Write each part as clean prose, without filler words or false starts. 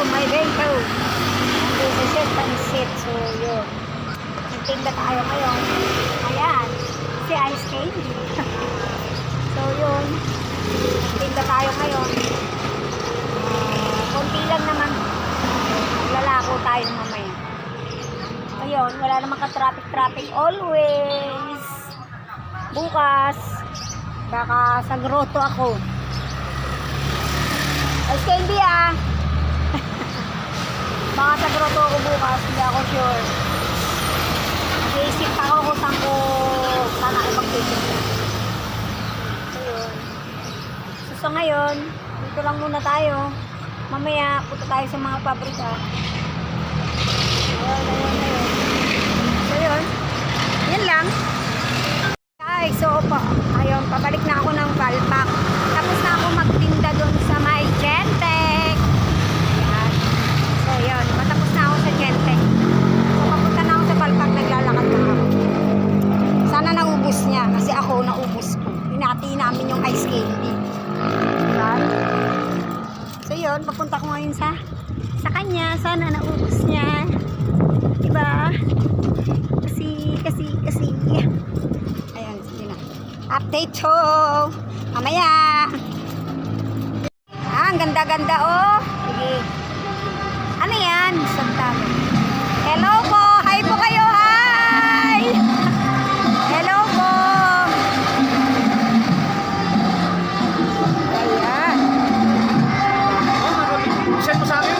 may bento. Nandito pansit. So, yun. Nagtinda tayo ngayon. Ayan. Si ice candy. So, yun. Nagtinda tayo ngayon. Konti lang naman. Maglalako tayo mamaya. Ngayon, wala namang ka-traffic always. Bukas, baka sa grotto ako. Ice candy ah. Baka sa grotto ako bukas, hindi ako sure. Mag-iisip ako kung saan ako mag-titinda. So yun. So sa ngayon, dito lang muna tayo. Mamaya, punta tayo sa mga pabrika. Ayun. So yun. Yan lang. Ay, so ayun, pabalik na ako ng Palpak. Tapos na ako magtinda doon sa may Gentek. Ayan. So yun, matapos na ako sa Gentek. So papunta na ako sa Palpak, naglalakad na ako. Sana naubos niya, kasi ako naubos ko. Pinati namin yung ice candy. Diba? So yun, papunta ko ngayon sa kanya. Sana naubos niya. Diba? Kasi. Ayan, sige na. Update ko. Mamaya. Ang ganda-ganda oh. Sige. Ano yan? Santalo. Hello po. Hi po kayo. Hi. Hello po. Ayan. Send mo sa akin.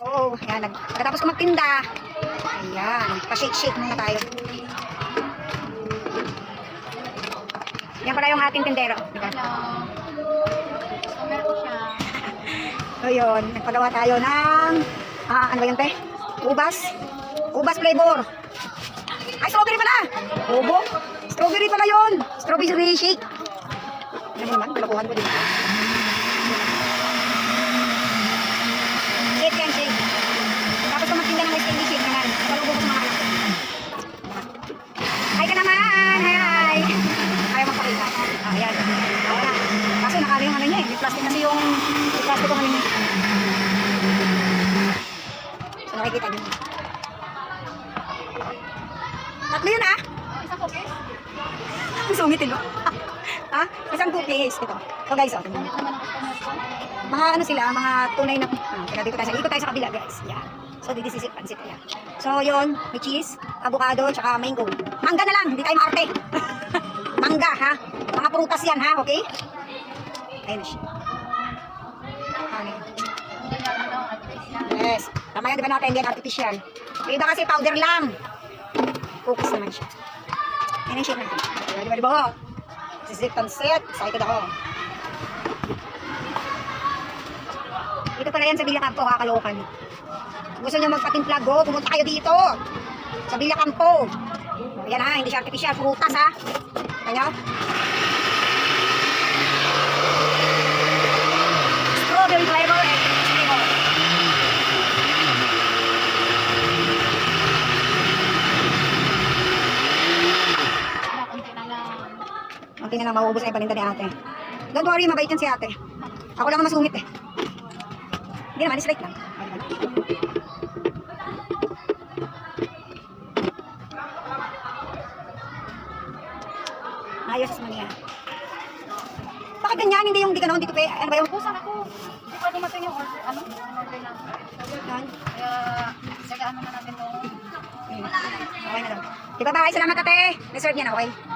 Oo, ayan. Pagkatapos ko magtinda, ayan, pa-shake-shake muna tayo. Yan pala yung ating tindero. Diba? Hello. Customer ko siya. So yun, nagpagawa tayo ng, ano ba yun te? Ubas flavor. Ay, strawberry pala! Obo, strawberry pala yun! Strawberry shake. Ano naman, kalakuhan ko din. Shake yan, shake. Tapos kung magtinda ng ice candy shake naman, kalubo ko sa mga anak. Hi ka naman! Hi! Ayaw magpakita. Ayan. Wala. Kaso nakala yung ano niya eh. May plastic kasi yung plastic ko kanina. So nakikita niyo. Tatlo yun ah! Isang cookies? Ang sungit eh no? Ha? Isang cookies. Ito. So guys, oh. Naman ang customer ko. Mga ano sila, mga tunay na... Teka, dito tayo sa... Ikot tayo sa kabila guys. Yan. So this is pansit. Yan. So yun, may cheese, avocado, tsaka mango. Mangga na lang, hindi tayo maarte. Mangga ha. Mga prutas yan ha, okay? Ayun na siya. Ano yun? Hindi naman daw artificial. Yes. Tama yan, di ba natin, hindi yan artificial. Yung iba kasi powder lang. Cookies naman siya. Yan ang shape natin. Di ba? This is pansit. Excited ako. Dito pala yan sa Villa Campo, kakalokan. Gusto nyo magpatimpla, go, pumunta kayo dito. Sa Villa Campo. Yan ha, hindi siya artificial. Prutas ha. Kanya? konti na lang mauubos na yung paninda ni ate. Don't worry, mabait yan si ate. Ako lang ang masungit eh. Hindi naman, dislike lang. Ayos sa Mania. Bakit ganyan? Hindi yung di ka naman dito pe. Ano ba yung Pusan ako. Hindi pa dumating yung order. Ano? Yung order namin. yan? Kaya, saka ano na natin to. Okay na lang. Di ba bye? Salamat ate. Reserve niya na, okay?